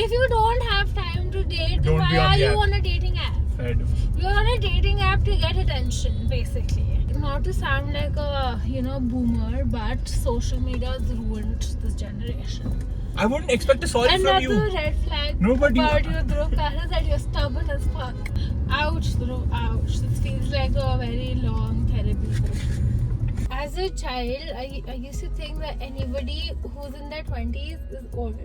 If you don't have time to date, then Don't why be on are the you app. on a dating app? Fair enough. You're on a dating app to get attention, basically. Not to sound like a, boomer, but social media has ruined this generation. I wouldn't expect a sorry from you. Another red flag No, but about you, Dhruv, is that you're stubborn as fuck. Ouch, Dhruv, ouch. This feels like a very long therapy session. As a child, I used to think that anybody who's in their 20s is old.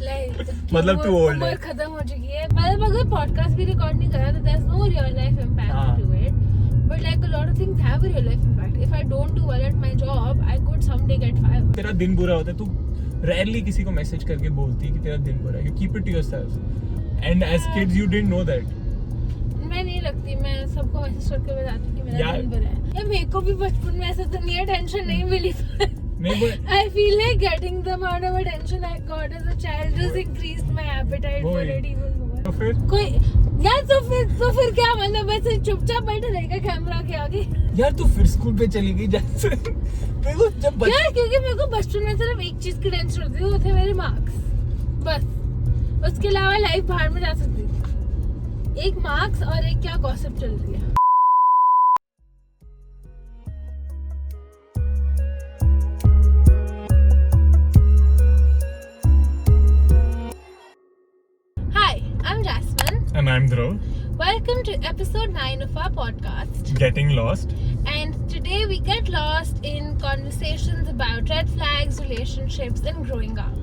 Like, मतलब too old उम्र खत्म हो चुकी है. मतलब अगर podcast भी record नहीं करा तो there's no real life impact to it. But like a lot of things have a real life impact. If I don't do well at my job, I could someday get fired. तेरा दिन बुरा होता है, तू rarely किसी को message करके बोलती है कि तेरा दिन बुरा है. You keep it to yourself. And as kids, you didn't know that. मैं नहीं लगती, मैं सबको मैसेज करके बताती हूँ कि मेरा दिन बुरा है. या मेरे को भी बचपन में ऐसा तो नहीं है, टेंशन नहीं मिली. I feel like getting the amount of attention I got as a child just increased my appetite for it even more. तो फिर कोई यार तो फिर क्या मतलब वैसे चुपचाप बैठे रहेगा कैमरा के आगे. यार तू फिर स्कूल पे चली गई जैसे मेरे को जब यार क्योंकि मेरे को बचपन में सिर्फ एक चीज की टेंशन होती थी, वो थे मेरे मार्क्स. बस उसके अलावा लाइफ बाहर में जा सकती थी. एक मार्क्स और एक क्या गॉसिप चल रही है. And I'm Dhruv. Welcome to episode 9 of our podcast, Getting Lost. And today we get lost in conversations about red flags, relationships, and growing up.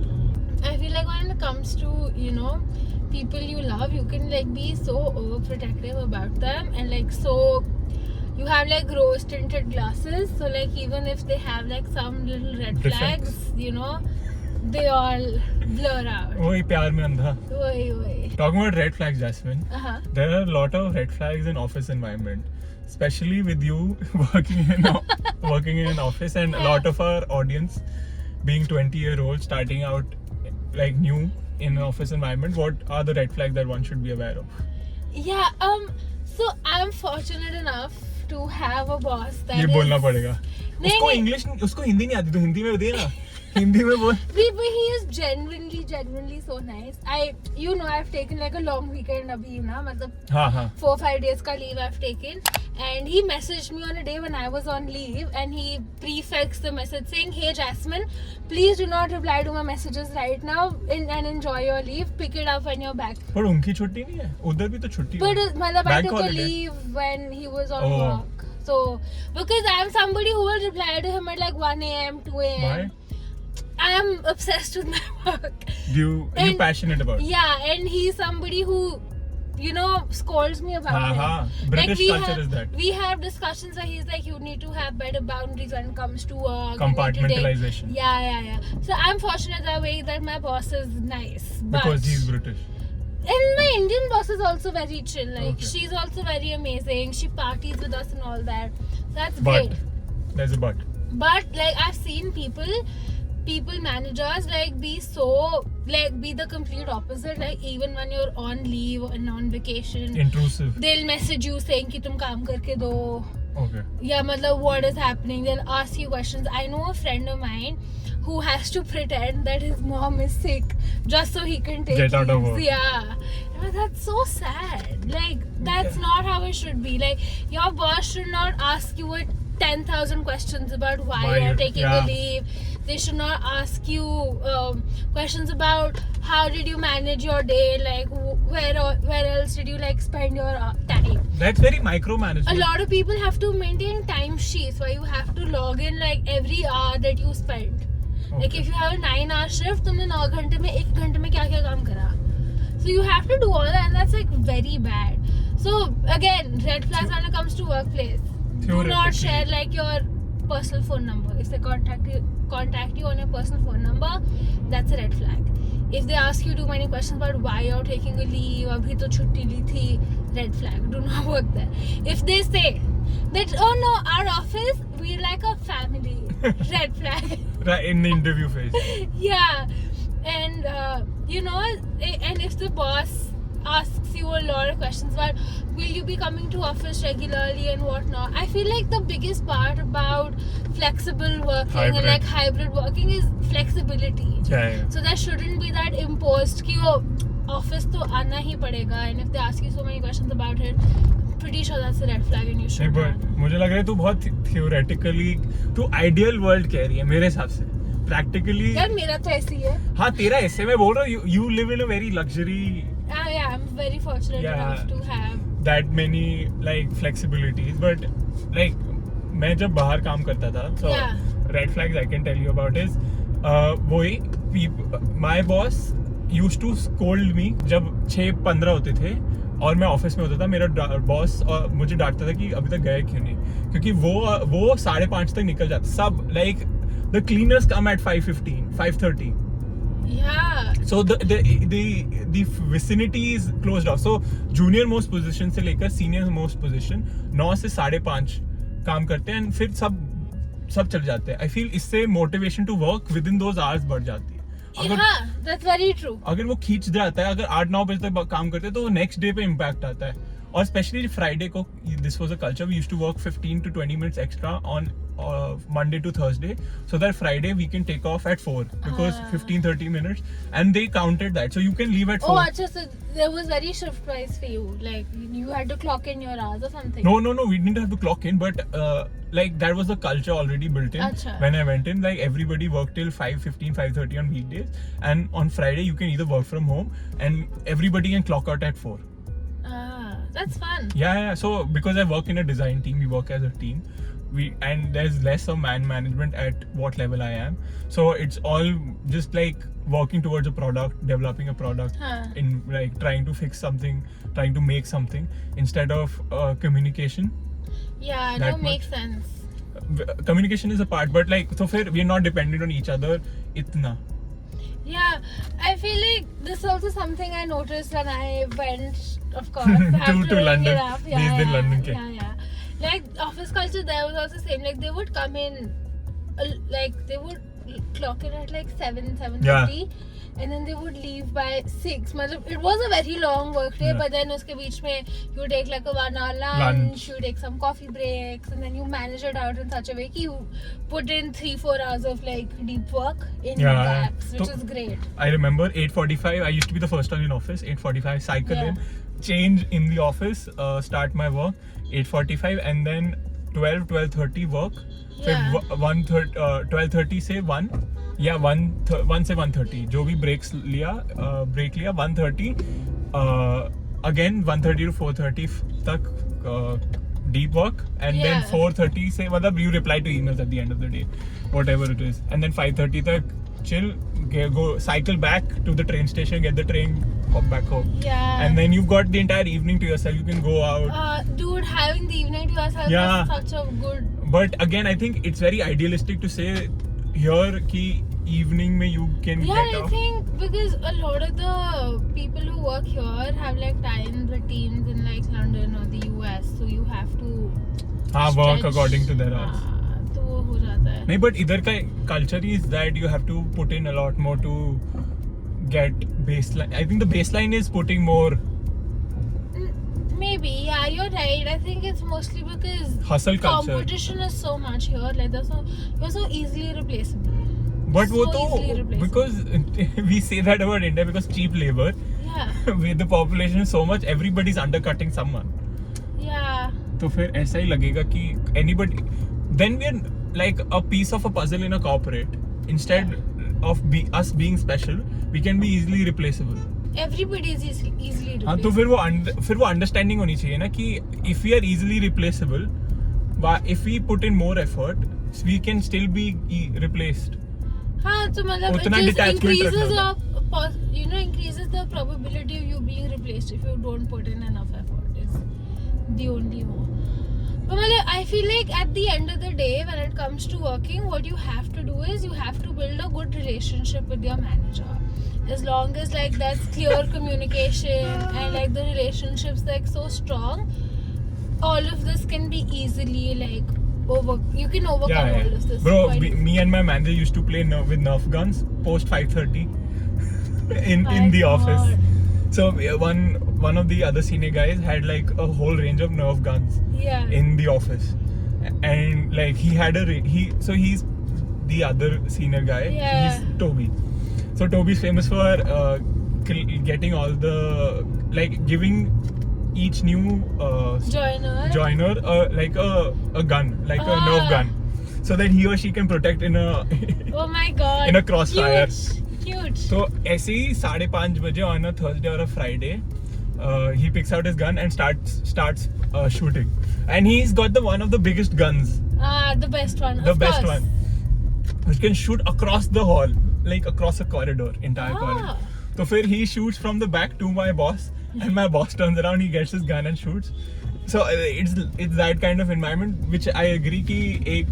I feel like when it comes to, people you love, you can like be so overprotective about them and like so you have like rose tinted glasses, so like even if they have like some little red flags, they all blur out. वही प्यार में अंधा. वही. Talking about red flags, Jasmine. There are a lot of red flags in office environment, especially with you working in an office, and a lot of our audience being 20-year-olds starting out like new in an office environment. What are the red flags that one should be aware of? Yeah, so I'm fortunate enough to have a boss that ये बोलना पड़ेगा. उसको नहीं. English, उसको हिंदी नहीं आती, तो हिंदी में दे ना. हिंदी में बोल. But he is genuinely so nice. I've taken like a long weekend abhi na, मतलब 4-5 days ka leave I've taken, and he messaged me on a day when I was on leave, and he prefixed the message saying, "Hey Jasmine, please do not reply to my messages right now and enjoy your leave. Pick it up when you're back." पर उनकी छुट्टी नहीं है, उधर भी तो छुट्टी है. But मतलब I took a leave when he was on work, so because I'm somebody who will reply to him at like 1 a.m. 2 a.m. Why? I am obsessed with my work. You're passionate about it. Yeah, and he's somebody who, scolds me about it. British culture is that. We have discussions where he's like, you need to have better boundaries when it comes to work. Compartmentalization. Yeah. So I'm fortunate that way that my boss is nice. Because he's British. And my Indian boss is also very chill. Like, okay. She's also very amazing. She parties with us and all that. So that's but, great. There's a but. But, like, I've seen people managers like be the complete opposite. Like even when you're on leave and on vacation, intrusive, they'll message you saying ki tum kaam karke do. Okay. Yeah, matlab what is happening. They'll ask you questions. I know a friend of mine who has to pretend that his mom is sick just so he can get out of work. Yeah. But that's so sad. Like that's not how it should be. Like your boss should not ask you 10,000 questions about why you're taking a leave. They should not ask you questions about how did you manage your day, like where else did you like spend your time. That's very micromanagement. A lot of people have to maintain time sheets where you have to log in like every hour that you spend. Okay. Like if you have a 9-hour shift, तुमने 9 घंटे में 1 घंटे में क्या काम करा. So you have to do all that, and that's like very bad. So again, red flags when it comes to workplace. Do not share like your personal phone number. If they contact you on your personal phone number, that's a red flag. If they ask you too many questions about why you're taking a leave, abhi to chutti li thi, red flag. Do not work there. If they say that, oh no, our office, we're like a family, red flag. Right in the interview phase. Yeah. And and if the boss asks you a lot of questions about will you be coming to office regularly and whatnot. I feel like the biggest part about flexible working and like hybrid working is flexibility. So there shouldn't be that imposed कि वो office तो आना ही पड़ेगा, and if they ask you so many questions about it, I'm pretty sure that's a red flag and you should not. मुझे लग रहा है तू बहुत theoretically तू ideal world कह रही है मेरे हिसाब से. Practically यार मेरा तो ऐसे ही है. हाँ तेरा ऐसे मैं बोल रहा हूँ you live in a very luxury. Yeah, I'm very fortunate enough to have that many like flexibilities, but like मैं जब बाहर काम करता था, so red flags I can tell you about is वही my boss used to scold me जब 6:15 होते थे और मैं ऑफिस में होता था. मेरा बॉस मुझे डांटता था कि अभी तक गए क्यों नहीं, क्योंकि वो 5:30 तक निकल जाते सब. Like the cleaners come at 5:15 5:30. Yeah. So the vicinity is closed off. So junior most position से लेकर senior most position 9 से 5:30 काम करते हैं and फिर सब चल जाते हैं. I feel इससे motivation to work within those hours बढ़ जाती है. That's very true. अगर वो खींच जाता है, अगर 8-9 बजे तक काम करते हैं तो नेक्स्ट डे पे इम्पैक्ट आता है. और स्पेशली फ्राइडे को this was a culture, we used to work 15 to 20 minutes extra on Monday to Thursday, so that Friday we can take off at 4 because 15-30 minutes, and they counted that, so you can leave at 4. Oh, achha, so there was very shift wise for you, like you had to clock in your hours or something. No, we didn't have to clock in, but like that was the culture already built in. Achha. When I went in, like everybody worked till 5:15 5:30 on weekdays, and on Friday you can either work from home and everybody can clock out at 4. That's fun. Yeah. So because I work in a design team, we work as a team. And there's less of man management at what level I am. So it's all just like working towards a product, developing a product, in like trying to fix something, trying to make something instead of communication. Yeah, that makes sense. Communication is a part, but like so far we're not dependent on each other itna. Yeah, I feel like this is also something I noticed when I went, of course, to London. London. Yeah. Like office culture there was also same. Like they would come in, like they would clock in at like 7:30, and then they would leave by 6. It was a very long work day, but then uske beech mein you take like a 1 hour lunch, you take some coffee breaks, and then you manage it out in such a way that you put in 3-4 hours of like deep work in gaps, which is great. I remember 8:45. I used to be the first one in office. 8:45, cycle in, change in the office, start my work. 8:45 and then 12:30 work. फिर 12:30 से 1 या 1 से 1:30 जो भी break लिया 1:30 again 1:30 to 4:30 तक deep work, and then 4:30 से मतलब you reply to emails at the end of the day, whatever it is, and then 5:30 तक chill, go cycle back to the train station, get the train, hop back home. And then you've got the entire evening to yourself. You can go out. Dude, having the evening to yourself is such a good. But again, I think it's very idealistic to say here ki evening mein you can get off. I think because a lot of the people who work here have like time routines in like London or the US, so you have to work according to their hours. तो वो हो जाता है. नहीं, but इधर का culture is that you have to put in a lot more to get baseline. I think the baseline is putting more. Maybe, yeah, you're right. I think it's mostly because hustle culture. Competition is so much here. Like you're so easily replaceable. But वो तो because we say that about India because cheap labor. Yeah. With the population so much, everybody's undercutting someone. Yeah. तो फिर ऐसा ही लगेगा कि anybody. Then we're like a piece of a puzzle in a corporate. Instead of us being special, we can be easily replaceable. Everybody is easily replaceable. हाँ तो फिर वो understanding होनी चाहिए ना कि if we are easily replaceable, if we put in more effort, we can still be replaced. हाँ तो मतलब it just increases the probability of you being replaced if you don't put in enough effort. Is the only one. But I feel like at the end of the day, when it comes to working, what you have to do is you have to build a good relationship with your manager. As long as like that's clear communication and like the relationship's like so strong, all of this can be easily like you can overcome all of this. Bro, me and my manager used to play with Nerf guns post 5:30 in the office. So one of the other senior guys had like a whole range of Nerf guns Yeah. in the office, and like he had he's the other senior guy. Yeah. He's Toby. So Toby's famous for getting all the like giving each new joiner like a gun, like a Nerf gun, so that he or she can protect in a Oh my god. in a crossfire. Cute. So ऐसे ही 5:30 बजे on a Thursday or a Friday, he picks out his gun and starts shooting, and he's got one of the biggest guns, The best one. the of best course. one, which can shoot across the hall, like across a corridor, entire corridor. So फिर he shoots from the back to my boss, and my boss turns around, he gets his gun and shoots. So it's that kind of environment, which I agree कि एक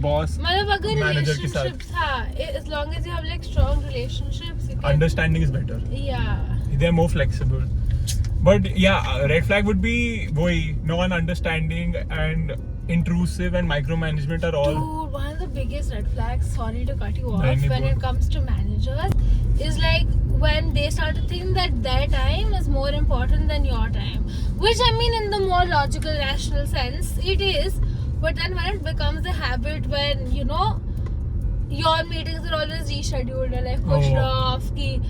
boss मतलब अगर manager के साथ relationships as long as you have like strong relationships, you can, understanding is better. yeah. They're more flexible. But yeah, red flag would be non-understanding and intrusive and micromanagement are all. Dude, one of the biggest red flags, sorry to cut you off, Nahi, when it comes to managers is like when they start to think that their time is more important than your time. Which I mean in the more logical, rational sense, it is. But then when it becomes a habit when, you know, your meetings are always rescheduled or like pushed off कि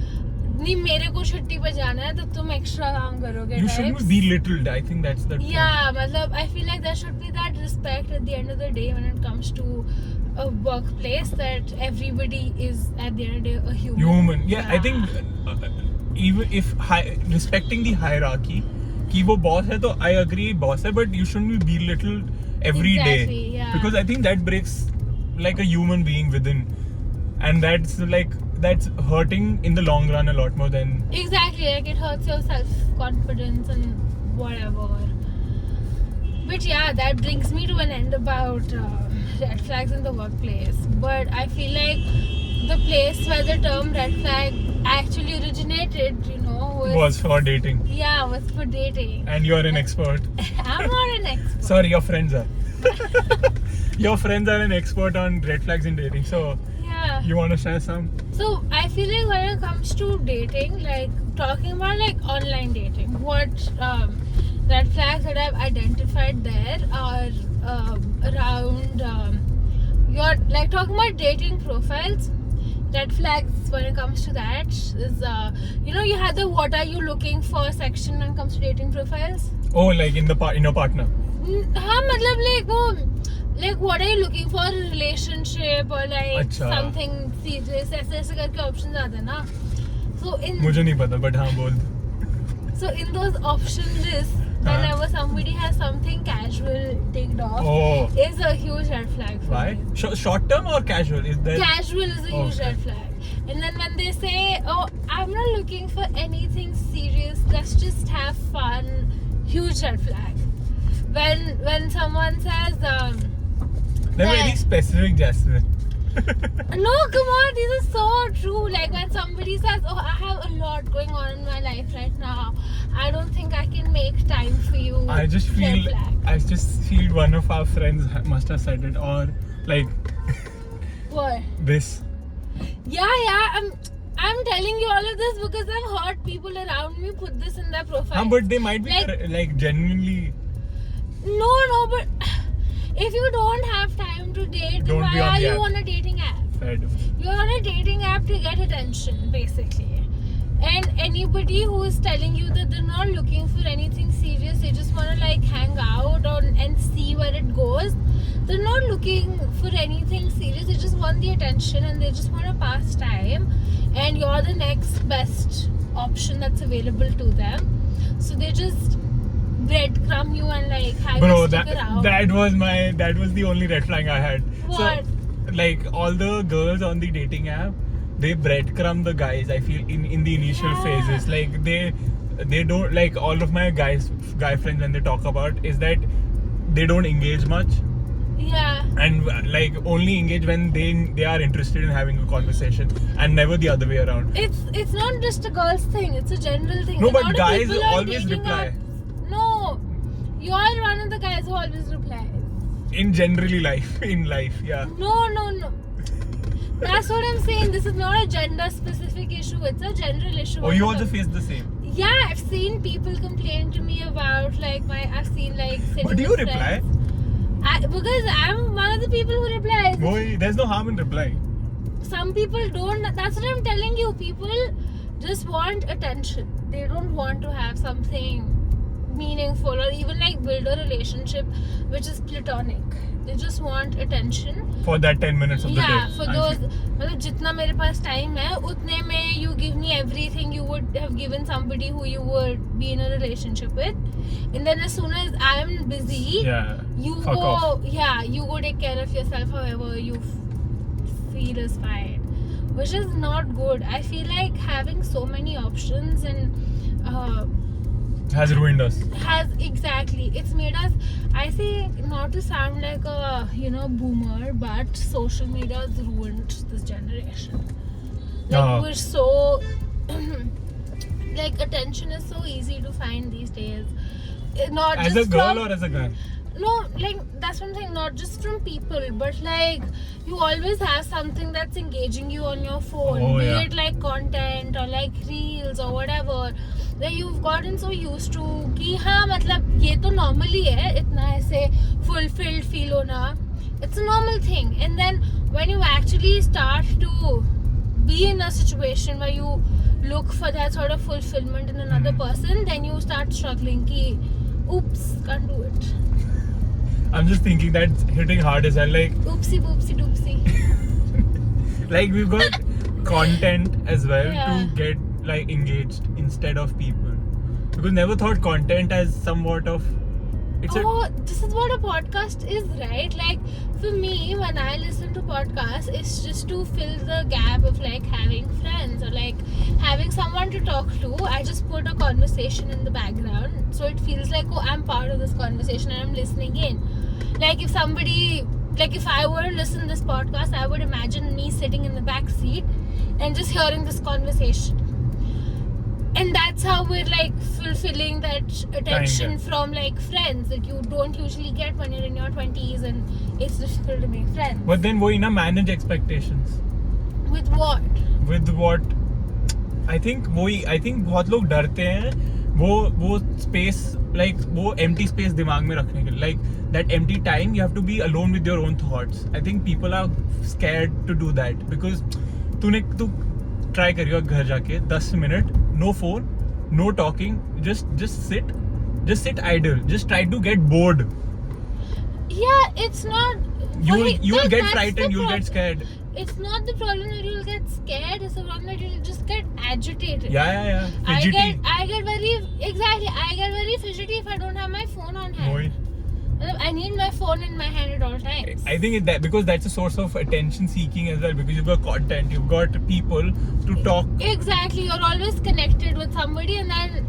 नहीं मेरे को छुट्टी पे जाना है तो तुम एक्स्ट्रा काम करोगे. You shouldn't be belittled. I think that's the thing. Yeah, मतलब I feel like there should be that respect at the end of the day when it comes to a workplace, that everybody is at the end of the day a human. Yeah, I think even if respecting the hierarchy, कि वो boss है तो I agree boss है, but you shouldn't be belittled every day. Exactly, yeah. Because I think that breaks like a human being within, and that's hurting in the long run a lot more than. Exactly, like it hurts your self-confidence and whatever. But yeah, that brings me to an end about red flags in the workplace. But I feel like the place where the term red flag actually originated, you know, was for dating. Yeah, was for dating. And you're an expert. I'm not an expert. Sorry, your friends are. Your friends are an expert on red flags in dating. So yeah. You want to share some? So I feel like when it comes to dating, like talking about like online dating, what red flags that I've identified there are around your like talking about dating profiles. Red flags when it comes to that is you know, you have the what are you looking for section when it comes to dating profiles. Oh, like in your partner. हाँ मतलब like what are you looking for in a relationship or like something serious, ऐसे करके options आते हैं ना. So in मुझे नहीं पता but हाँ बोल. So in those option lists, whenever somebody has something casual ticked off, is a huge red flag for Why? me. Short term or casual? Is there? Casual is a huge red flag. And then when they say, oh, I'm not looking for anything serious, let's just have fun, huge red flag. When someone says they're very specific, Jasmine. No, come on, these are so true. Like when somebody says, oh, I have a lot going on in my life right now, I don't think I can make time for you. I just feel one of our friends must have said it, or like what? This. Yeah, I'm telling you all of this because I've heard people around me put this in their profile. But they might be like genuinely. No, but if you don't have time to date, then why are you on a dating app? You're on a dating app to get attention, basically. And anybody who is telling you that they're not looking for anything serious, they just want to like hang out and see where it goes. They're not looking for anything serious. They just want the attention and they just want to pass time. And you're the next best option that's available to them. So they just breadcrumb you and like have you stick around. That was the only red flag I had. What? So, like all the girls on the dating app, they breadcrumb the guys. I feel in the initial phases, like they don't, like all of my guy friends when they talk about is that they don't engage much. Yeah. And like only engage when they are interested in having a conversation, and never the other way around. It's not just a girl's thing. It's a general thing. No, but guys always reply. No, you're one of the guys who always replies. In generally life, yeah. No. That's what I'm saying. This is not a gender specific issue. It's a general issue. Oh, you also face the same. Yeah, I've seen people complain to me about like I've seen like sitting What do you with reply? friends. Because I'm one of the people who replies. Boy, there's no harm in replying. Some people don't. That's what I'm telling you. People just want attention. They don't want to have something meaningful or even like build a relationship which is platonic. They just want attention. For that 10 minutes of the day. Yeah, for those, मतलब जितना मेरे पास time है, उतने में you give me everything you would have given somebody who you would be in a relationship with, and then as soon as I am busy, you go take care of yourself however you feel is fine, which is not good. I feel like having so many options and has ruined us. Exactly. It's made us, I say, not to sound like a boomer, but social media has ruined this generation. Like we're so like attention is so easy to find these days. Not as just a girl from, or as a guy? No, like that's what I'm saying. Not just from people, but like you always have something that's engaging you on your phone, be it like content or like reels or whatever. That you've gotten so used to कि हाँ मतलब ये तो normally है इतना ऐसे fulfilled feel होना. It's a normal thing. And then when you actually start to be in a situation where you look for that sort of fulfillment in another person, then you start struggling कि oops, can't do it. I'm just thinking that hitting hard is like oopsie boopsie doopsie. Like we've got content as well to get like engaged instead of people, because never thought content as somewhat of this is what a podcast is, right? Like for me, when I listen to podcasts, it's just to fill the gap of like having friends or like having someone to talk to. I just put a conversation in the background, so it feels like I'm part of this conversation and I'm listening in. Like if I were to listen to this podcast, I would imagine me sitting in the back seat and just hearing this conversation. And that's how we're like fulfilling that attention from like friends that you don't usually get when you're in your 20s and it's difficult to make friends. But then we manage expectations. With what? I think बहुत लोग डरते हैं वो space, like वो empty space दिमाग में रखने के लिए, like that empty time you have to be alone with your own thoughts. I think people are scared to do that because तू try करियो घर जाके 10 minute, no phone, no talking, just sit idle, just try to get bored. Yeah, it's not. You'll get frightened, you'll get scared. It's not the problem that you'll get scared, it's the problem that you'll just get agitated. Yeah. Fidgety. I get very fidgety if I don't have my phone on hand. I need my phone in my hand at all times. I think that because that's a source of attention seeking as well, because you've got content, you've got people to talk. Exactly, you're always connected with somebody, and then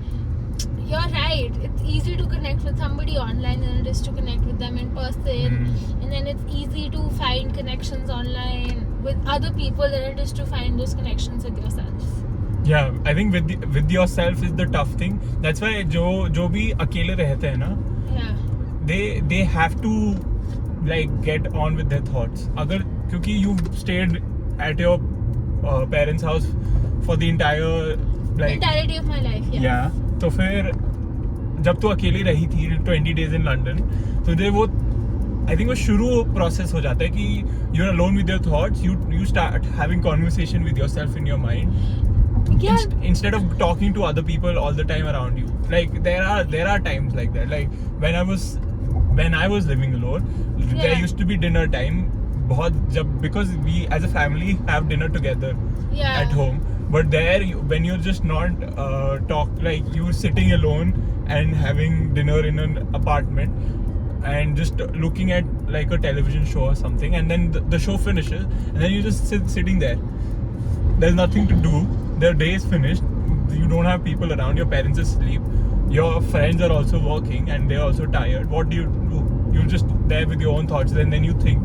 you're right. It's easy to connect with somebody online than it is to connect with them in person. And then it's easy to find connections online with other people than it is to find those connections with yourself. Yeah, I think with yourself is the tough thing. That's why जो भी अकेले रहते हैं ना, they have to like get on with their thoughts. Because you've stayed at your parents' house for the entirety of my life. Yeah. तो फिर जब तू अकेली रही थी 20 days in London, तो I think वो शुरू process हो जाता है कि you're alone with your thoughts. You start having conversation with yourself in your mind. Yeah. Instead of talking to other people all the time around you. Like there are times like that. Like when I was living alone, there used to be dinner time. Because we as a family have dinner together at home. But there, when you're just not like you're sitting alone and having dinner in an apartment and just looking at like a television show or something, and then the show finishes, and then you just sitting there. There's nothing to do. The day is finished. You don't have people around. Your parents are asleep. Your friends are also working and they're also tired. What do? You're just there with your own thoughts, and then you think.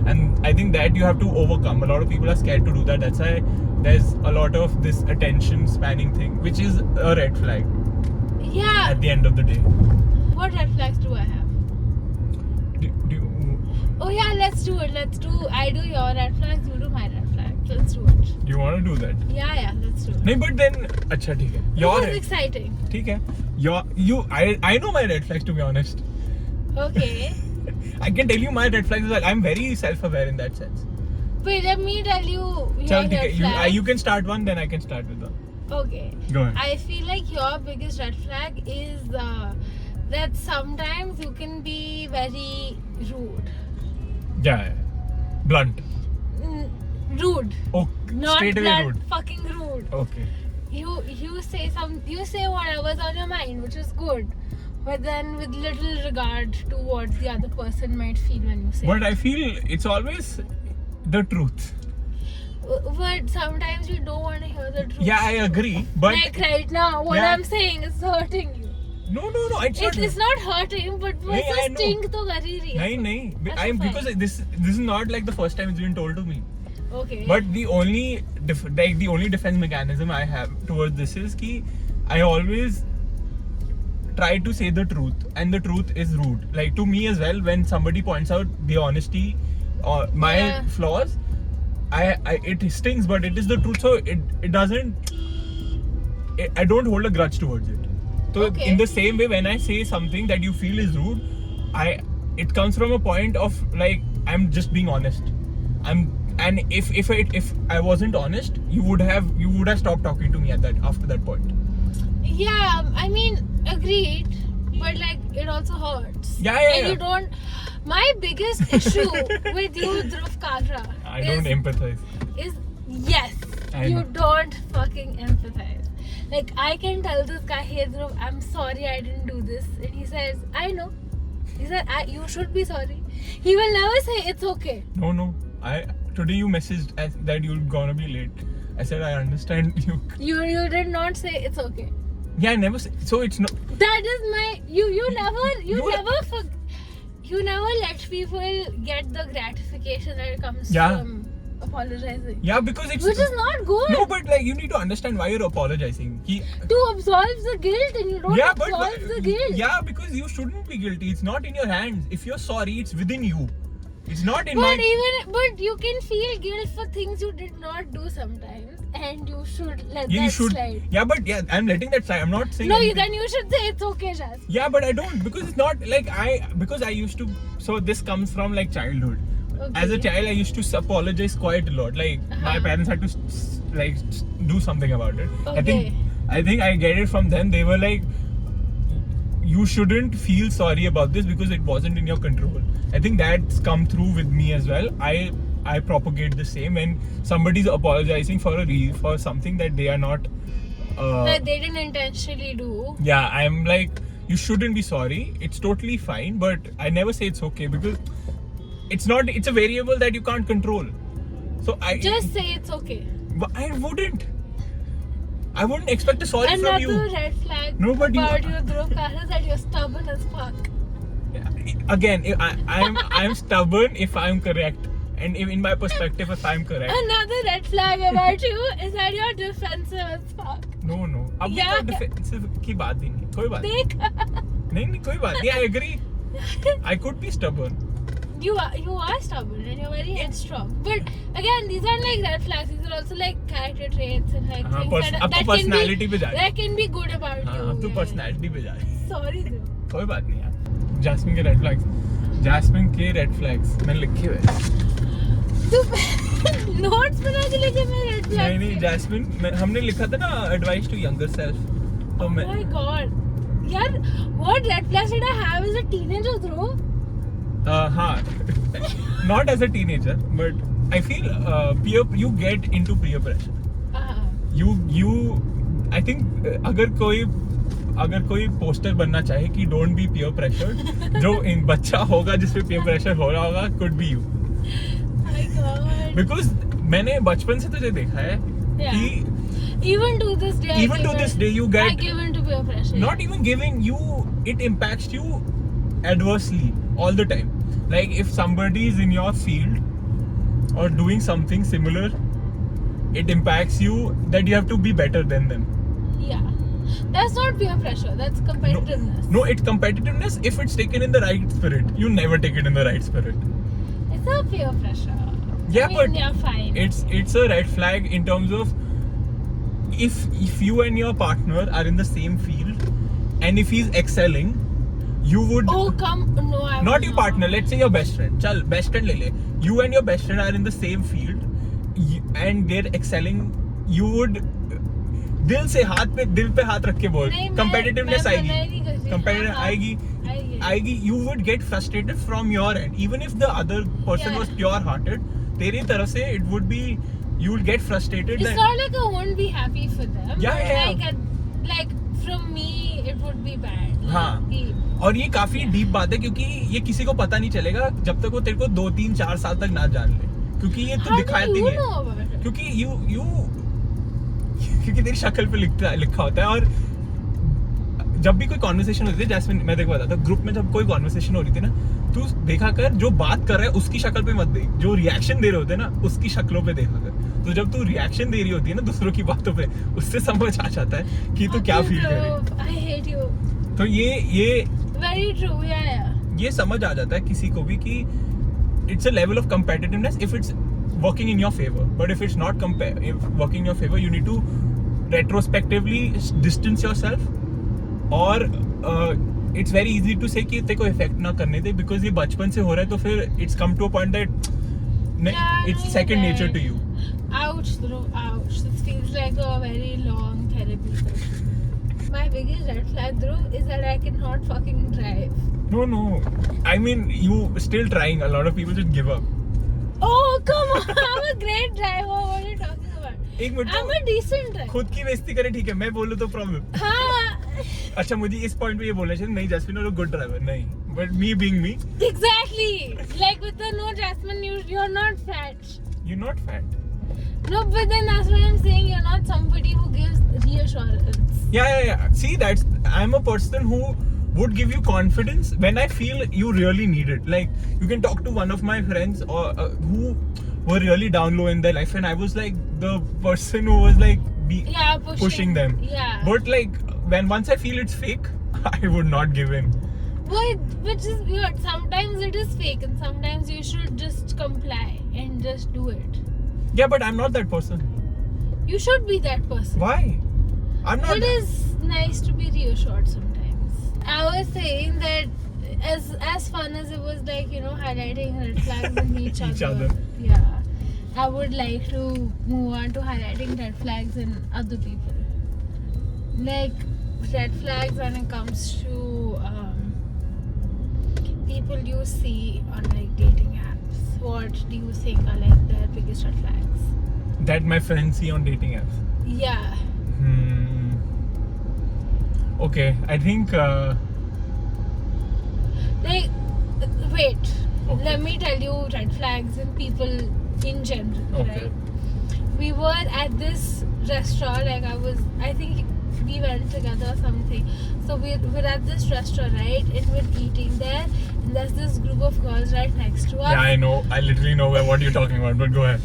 And I think that you have to overcome. A lot of people are scared to do that. That's why there's a lot of this attention spanning thing, which is a red flag. Yeah. At the end of the day. What red flags do I have? Oh yeah, let's do it. I do your red flags, you do my red flags. Let's do it. Do you want to do that? Yeah, let's do it. नहीं, but then अच्छा ठीक है. This is exciting. ठीक है. I know my red flags, to be honest. Okay. I can tell you my red flags as well. I'm very self-aware in that sense. Wait, let me tell you your चल ठीक red है. flag. You can start one, then I can start with one. Okay. Go ahead. I feel like your biggest red flag is that sometimes you can be very rude. Yeah. Blunt. Rude. Oh, Not straight away blunt, rude. fucking rude. Okay. You say whatever's on your mind, which is good, but then with little regard to what the other person might feel when you say But it. I feel it's always the truth. But sometimes you don't want to hear the truth. Yeah, I agree. But like right now, what Yeah. I'm saying is hurting you. no, it's not. It's not hurting, but I वैसे know. sting तो कर ही रही है. नहीं. That's I'm fine. because this is not like the first time it's been told to me. Okay. But the only defense mechanism I have towards this is कि I always try to say the truth, and the truth is rude. Like to me as well, when somebody points out the honesty or my Yeah. flaws, it stings, but it is the truth. So it doesn't. I don't hold a grudge towards it. So Okay. in the same way, when I say something that you feel is rude, it comes from a point of like I'm just being honest. And if I wasn't honest, you would have stopped talking to me after that point. Yeah, I mean, agreed, but like it also hurts. Yeah. And you don't. My biggest issue with you, Dhruv Kalra, I don't empathize. is yes, I you know. don't fucking empathize. Like I can tell this guy, hey Dhruv, I'm sorry I didn't do this, and he says, I know. He said, you should be sorry. He will never say it's okay. No. Today you messaged that you're gonna be late. I said I understand you. You did not say it's okay. Yeah, I never. So it's not. That is my you never You- you never let people get the gratification that comes Yeah. from apologizing. Yeah, because it's. Which is not good. No, but like you need to understand why you're apologizing. To absolve the guilt, and you don't absolve the guilt. Yeah, because you shouldn't be guilty. It's not in your hands. If you're sorry, it's within you. It's not in But my. but you can feel guilt for things you did not do sometimes, and you should let You that should. slide. Yeah, but yeah, I'm letting that slide. I'm not saying. No, anything. then you should say it's okay, Jas. Yeah, but I don't, because it's not like because I used to. So this comes from like childhood. Okay. As a child, I used to apologize quite a lot. Like my parents had to like do something about it. Okay. I think I get it from them. They were like, you shouldn't feel sorry about this because it wasn't in your control. I think that's come through with me as well. I propagate the same when somebody's apologizing for something that they are not. That they didn't intentionally do. Yeah, I'm like, you shouldn't be sorry. It's totally fine, but I never say it's okay because it's not. It's a variable that you can't control. So I Just say it's okay. But I wouldn't expect a sorry from you. Another red flag No, but about you, Dhruv Kalra, is that you're stubborn as fuck. Again, I'm stubborn if I'm correct, and in my perspective, if I'm correct. Another red flag about you is that you're defensive as fuck. No. अब Yeah. तो defensive की बात ही नहीं. कोई बात देख. नहीं कोई बात नहीं. I agree. I could be stubborn. You are stubborn and you're very headstrong. But again, these aren't like red flags. These are also like character traits and like हाँ, things अब तो personality पे जा रही है. that can be good about you. हाँ, अब तो yeah. personality पे जा रही है. Sorry, Dhruv. कोई बात नहीं यार. जैस्मिन के रेड फ्लैग्स. जैस्मिन के रेड फ्लैग्स मैंने लिखे हुए. तू नोट्स बना के लेके मैं रेड फ्लैग. नहीं जैस्मिन हमने लिखा था ना एडवाइस टू यंगर सेल्फ. तो Oh my god. यार, what red flags did I have as a teenager, Dhruv? हाँ, not as a teenager, but I feel you get into peer pressure. I think अगर कोई poster बनना चाहे कि don't be peer pressured, जो बच्चा होगा जिसपे peer pressure हो रहा होगा could be you. My god. Because मैंने बचपन से तुझे देखा है कि even to this day you get I give in to peer pressure. not even giving you, it impacts you adversely all the time. Like if somebody is in your field or doing something similar, it impacts you that you have to be better than them. Yeah, that's not peer pressure, that's competitiveness. No, it's competitiveness if it's taken in the right spirit. You never take it in the right spirit. It's not peer pressure. Yeah, but yeah, fine. it's a red flag in terms of if you and your partner are in the same field and if he's excelling, you would no, I not would your partner, let's say your best friend. Chal, best friend le. You and your best friend are in the same field and they're excelling, you would दिल से दिल पे हाथ रख के बोल, competitiveness आएगी, you would get frustrated from your end, even if the other person was pure hearted. तेरी तरफ से it would be, you would get frustrated. It's not like I won't be happy for them. Yeah. Like from me it would be bad. हाँ. और ये काफी deep बात है क्योंकि ये किसी को पता नहीं चलेगा जब तक वो तेरे को 2-3-4 साल तक ना जान ले, क्योंकि ये तो दिखाती नहीं है, क्योंकि तेरी शक्ल पे लिखा होता है. और जब भी कोई कॉन्वर्सेशन होती है, जैस्मिन मैं देखो बताता हूँ, ग्रुप में जब कोई कॉन्वर्सेशन हो रही थी ना, तू देखा कर जो बात कर रहा है उसकी शक्ल पे मत देख, जो रिएक्शन दे रहे होते हैं ना उसकी शक्लों पे देखा कर. तो जब तू रिएक्शन दे रही होती है ना दूसरों की बातों पे, उससे समझ आ जाता है कि तू क्या फील कर रही है. I hate you. तो ये very true, yeah. ये समझ आ जाता है किसी को भी कि it's a level of competitiveness if it's working in your favor, but if it's not working in your favor, you need to retrospectively distance yourself. और it's very easy to say कि तेरे को इफेक्ट ना करने दे, because ये बचपन से हो रहा है, तो फिर it's come to a point that it's second nature to you. Ouch, Dhruv, ouch. This feels like a very long therapy session. My biggest red flag, Dhruv, is that I cannot fucking drive. No. I mean, you still trying. A lot of people just give up. Oh, come on. I'm a great driver. What are you talking about? एक minute. I'm a decent driver. खुद की बेइज्जती करे, ठीक है, मैं बोलूँ तो प्रॉब्लम. हाँ. अच्छा, मुझे इस पॉइंट पे ये बोलना चाहिए, नहीं jasmine you're a good driver, नहीं, but me being me. Exactly. Like with the no Jasmine, you're not fat. You're not fat. No, but then that's what I'm saying. You're not somebody who gives reassurance. Yeah. See, I'm a person who would give you confidence when I feel you really need it. Like, you can talk to one of my friends or who were really down low in their life, and I was like the person who was like pushing them. Yeah. But like once I feel it's fake, I would not give in. Which is weird. Sometimes it is fake, and sometimes you should just comply and just do it. Yeah, but I'm not that person. You should be that person. Why? I'm not. It is nice to be reassured sometimes. I was saying that as fun as it was, like, you know, highlighting red flags in each other. Yeah. I would like to move on to highlighting red flags in other people. Like red flags when it comes to people you see on like dating apps. What do you think are like their biggest red flags? That my friends see on dating apps. Yeah. Okay, I think. Like, wait. Okay. Let me tell you red flags in people in general. Okay. Right? We were at this restaurant. Like I think we went together or something. So we're at this restaurant, right? And we're eating there. And there's this group of girls right next to us. Yeah, I know. I literally know what you're talking about. But go ahead.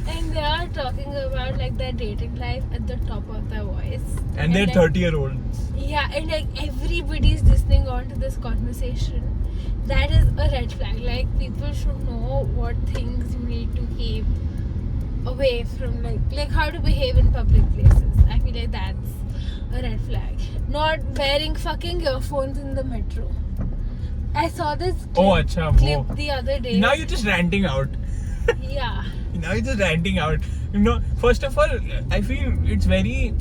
And they are talking about like their dating life at the top of their voice. And they're like, 30-year-olds. Yeah, and like everybody's listening on to this conversation. That is a red flag. Like, people should know what things you need to keep away from, like how to behave in public places. I feel like that's a red flag. Not wearing fucking earphones in the metro. I saw this clip the other day. Now you're just ranting out. Yeah. Now you're just ranting out. You know, first of all, I feel it's very.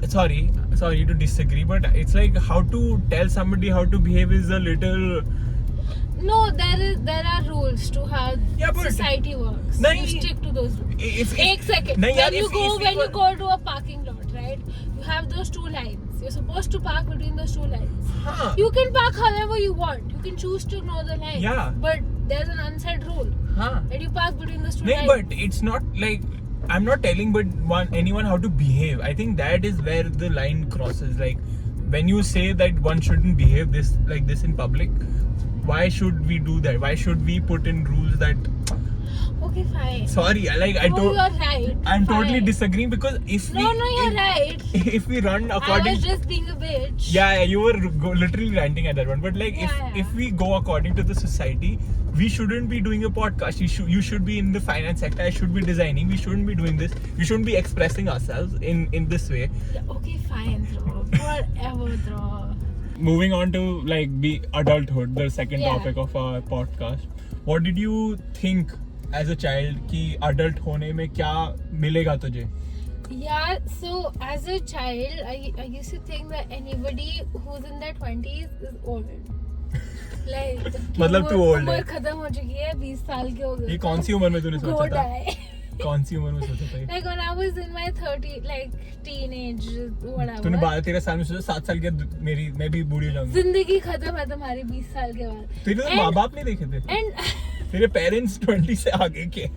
Sorry to disagree, but it's like how to tell somebody how to behave is a little. No, there are rules to how society works. You stick to those rules. एक second. When you go to a parking lot, right? You have those two lines. You're supposed to park between those two lines. Huh. You can park however you want. You can choose to ignore the lines. Yeah. But there's an unsaid rule. And you park between those two lines. But it's not like I'm not telling anyone how to behave. I think that is where the line crosses. Like when you say that one shouldn't behave like this in public, why should we do that? Why should we put in rules that Okay, fine. Sorry, like I No, don't. you're right. I'm Fine. totally disagreeing because if we. No, you're right. If we run I according. was just being a bitch. Yeah, you were literally ranting at that one. But like, if we go according to the society, we shouldn't be doing a podcast. You should be in the finance sector. I should be designing. We shouldn't be doing this. We shouldn't be expressing ourselves in this way. Yeah, okay, fine, bro. Whatever, bro. Moving on to like be adulthood, the second Yeah. topic of our podcast. What did you think as a child कि adult होने में क्या मिलेगा तुझे? Yeah, so as a child, I used to think that anybody who's in their 20s is old. Like, मतलब तू old है? उम्र खत्म हो चुकी है, 20 साल के हो गए. ये कौन सी उम्र में तूने Go सोचा था? die. कौन सी उम्र में सोचा था? Like when I was in my 30, like teenage, whatever. तूने 12-13 साल में सोचा 7 साल के मैं भी बूढ़ी हो जाऊंगी. जिंदगी खत्म है तुम्हारी 20 साल के बाद. तेरे तो माँ बाप नहीं देखे थे. And तेरे पेरेंट्स 20 से आगे के.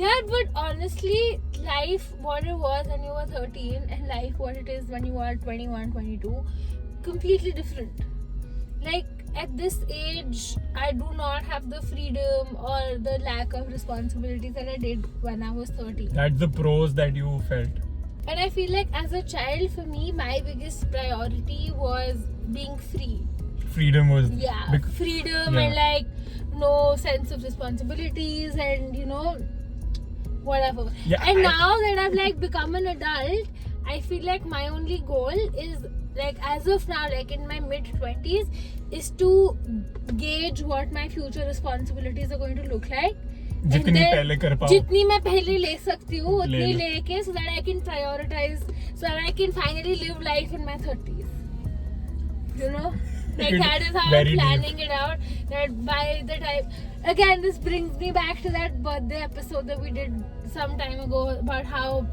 yeah, but honestly, life what it was when you were 13 and life what it is when you are 21, 22, completely different. Like at this age, I do not have the freedom or the lack of responsibilities that I did when I was 13. That's the pros that you felt. And I feel like as a child, for me, my biggest priority was being free. Freedom was Freedom and like no sense of responsibilities and whatever. Yeah, and now that I've like become an adult, I feel like my only goal is like as of now, like in my mid 20s, is to gauge what my future responsibilities are going to look like. जितनी पहले कर पाऊँ. जितनी मैं पहले ले सकती हूँ उतनी लेके so that I can prioritize, so that I can finally live life in my 30s. You know? Like that is how I'm planning it out. That by the time, again, this brings me back to that birthday episode that we did some time ago about how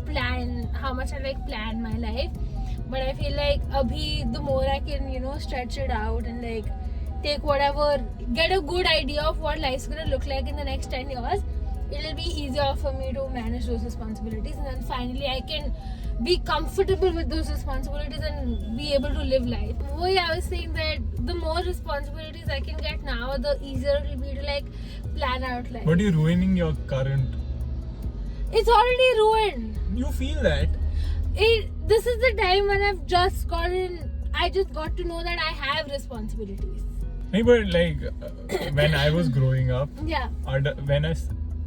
much I like plan my life. But I feel like abhi the more I can stretch it out and like take whatever, get a good idea of what life's gonna look like in the next 10 years, it'll be easier for me to manage those responsibilities, and then finally I can be comfortable with those responsibilities and be able to live life. I was saying that the more responsibilities I can get now, the easier it will be to like plan out life. But you're ruining your current. It's already ruined. You feel that? This is the time when I just got to know that I have responsibilities. No, but like when I was growing up, Yeah.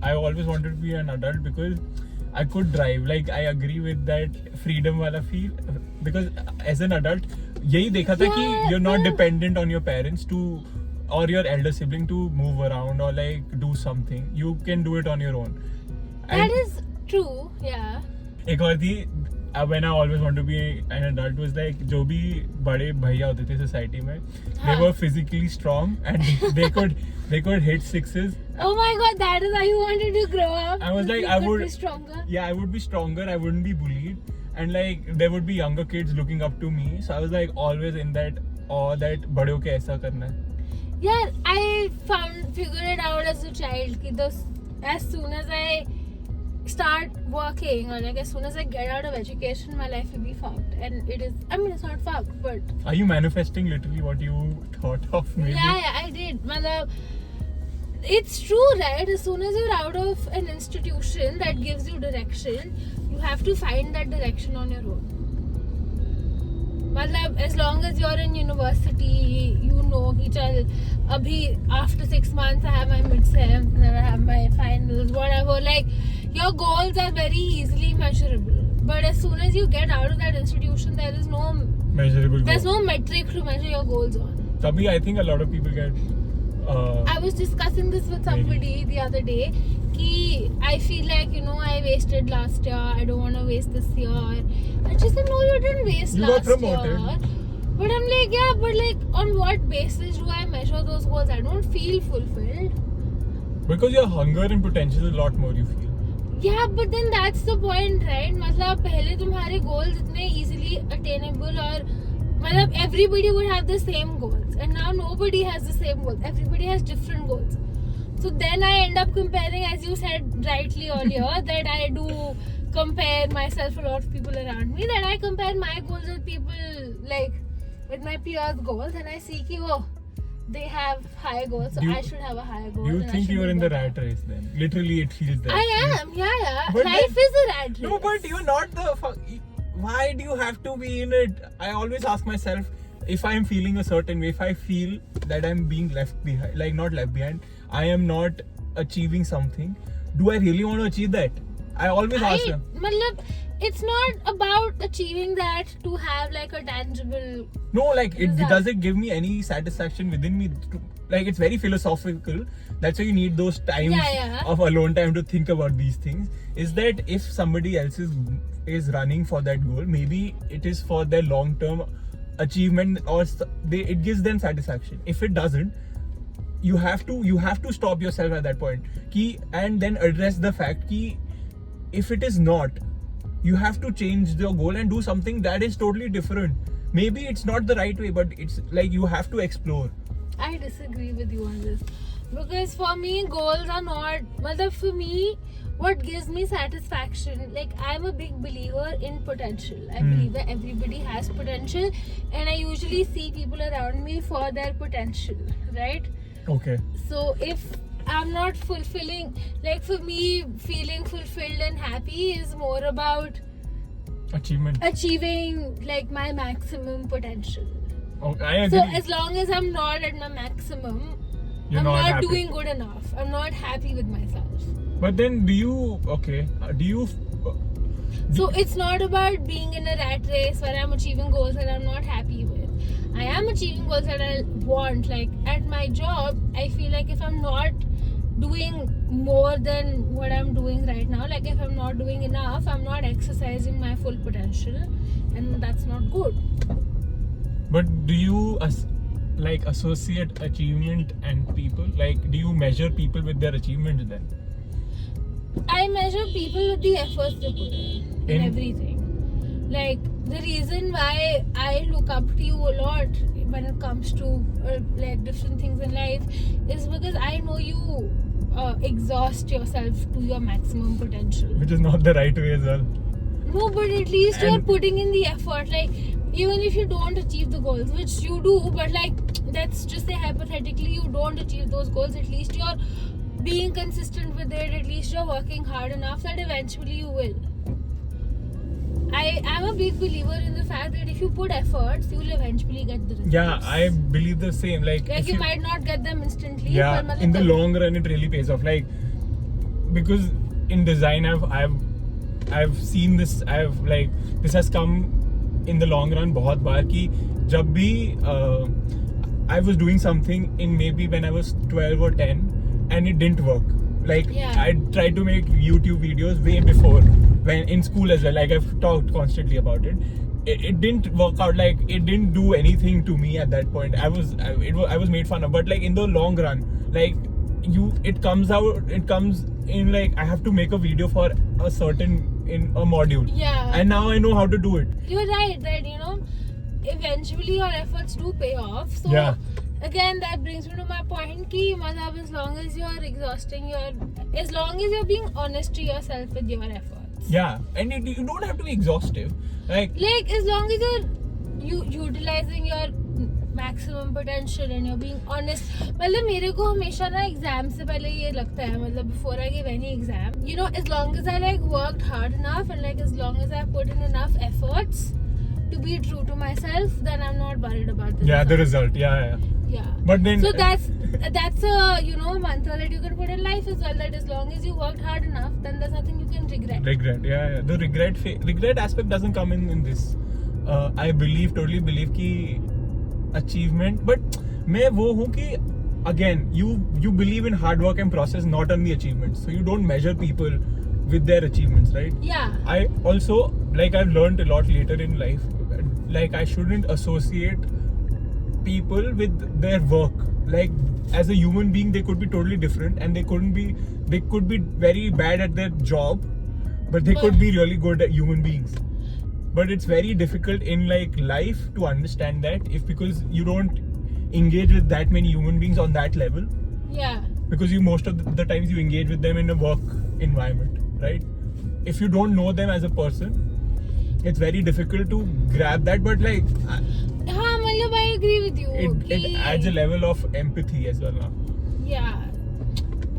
I always wanted to be an adult because I could drive. Like I agree with that freedom wala feel, because as an adult, यही देखा था कि you're not dependent on your parents or your elder sibling to move around or like do something. You can do it on your own. That is true, yeah. एक और थी, when I always want to be an adult was like जो भी बड़े भैया होते थे society में, they were physically strong and they could hit sixes. Oh my god, that is how you wanted to grow up. I was like, I would be stronger. Yeah, I would be stronger. I wouldn't be bullied, and like there would be younger kids looking up to me. So I was like always in that awe that बड़ों के ऐसा करना है. Yeah, I figured it out as a child. As soon as I start working or like as soon as I get out of education, my life will be fucked. And it is, I mean, it's not fucked, but... Are you manifesting literally what you thought of maybe? Yeah, I did. It's true, right? As soon as you're out of an institution that gives you direction, you have to find that direction on your own. As long as you're in university, you know कि चल अभी after 6 months I have my mid-sem, then I have my finals, whatever. Like your goals are very easily measurable. But as soon as you get out of that institution, there is no measurable. There's no metric to measure your goals on. Tabhi I think a lot of people get. I was discussing this with somebody the other day. I feel like I wasted last year. I don't want to waste this year. I just said no, you didn't waste you last got promoted. year. But I'm like, yeah, but like on what basis do I measure those goals? I don't feel fulfilled. Because your hunger and potential is a lot more, you feel. Yeah, but then that's the point, right? मतलब पहले तुम्हारे goals इतने easily attainable और मतलब everybody would have the same goals, and now nobody has the same goals. Everybody has different goals. So then I end up comparing, as you said rightly earlier, that I do compare myself a lot of people around me. That I compare my goals with people like with my peers' goals, and I see कि they have higher goals, so I should have a higher goal. You think you're in the rat race then? Literally, it feels that. I am, yeah. But Life is a rat race. No, but you're not why do you have to be in it? I always ask myself, if I'm feeling a certain way, if I feel that I'm being left behind, like not left behind, I am not achieving something, do I really want to achieve that? I always ask them. It's not about achieving that to have like a tangible. No, like does it give me any satisfaction within me? Like it's very philosophical. That's why you need those times of alone time to think about these things. Is that if somebody else is running for that goal, maybe it is for their long term achievement, or it gives them satisfaction. If it doesn't, you have to stop yourself at that point and then address the fact that if it is not, you have to change your goal and do something that is totally different. Maybe it's not the right way, but it's like you have to explore. I disagree with you on this, because for me goals are not, for me what gives me satisfaction, like I'm a big believer in potential. I believe that everybody has potential, and I usually see people around me for their potential, right? Okay. So if I'm not fulfilling, like for me feeling fulfilled and happy is more about achieving like my maximum potential. Okay, I agree. So as long as I'm not at my maximum, I'm not doing good enough. I'm not happy with myself. But then So it's not about being in a rat race where I'm achieving goals that I'm not happy with. I am achieving goals that I want. Like at my job, I feel like if I'm not doing more than what I'm doing right now, like if I'm not doing enough, I'm not exercising my full potential, and that's not good. But do you associate achievement and people? Like, do you measure people with their achievements then? I measure people with the efforts they put in everything. Like the reason why I look up to you a lot when it comes to like different things in life is because I know you exhaust yourself to your maximum potential. Which is not the right way as well. No, but at least you're putting in the effort. Like even if you don't achieve the goals, which you do, but like let's just say hypothetically you don't achieve those goals, at least you're being consistent with it, at least you're working hard enough that eventually you will. I am a big believer in the fact that if you put efforts, you will eventually get the results. Yeah, I believe the same. Like you might not get them instantly. Yeah, but in the long run, it really pays off. Like because in design, I've seen this. This has come in the long run. बहुत बार कि जब भी I was doing something in maybe when I was 12 or 10 and it didn't work. Like I tried to make YouTube videos way before when in school as well. Like I've talked constantly about it. It didn't work out. Like it didn't do anything to me at that point. I was made fun of. But like in the long run, like it comes in like I have to make a video for a certain in a module. Yeah. And now I know how to do it. You're right that eventually your efforts do pay off. So again, that brings me to my point ki as long as you're as long as you're being honest to yourself with your efforts. Yeah, and you don't have to be exhaustive. Like as long as you're utilizing your maximum potential and you're being honest. मेरे को हमेशा ना exam से पहले ये लगता है before I give any exam, as long as I like worked hard enough and like as long as I put in enough efforts to be true to myself, then I'm not worried about the result. The result. Yeah. But then so that's a mantra that you can put in life as well, that as long as you worked hard enough, then there's nothing you can regret. Yeah. The regret aspect doesn't come in this. I totally believe कि achievement, but मैं वो हूँ कि again you believe in hard work and process, not on the achievements. So you don't measure people with their achievements, right? Yeah. I also I've learned a lot later in life, like I shouldn't associate people with their work. Like as a human being, they could be totally different, and they could be very bad at their job, but they could be really good at human beings. But it's very difficult in life to understand that because you don't engage with that many human beings on that level. Yeah. Because most of the times you engage with them in a work environment, right? If you don't know them as a person, it's very difficult to grab that. But मतलब I agree with you. It adds a level of empathy as well now. Yeah.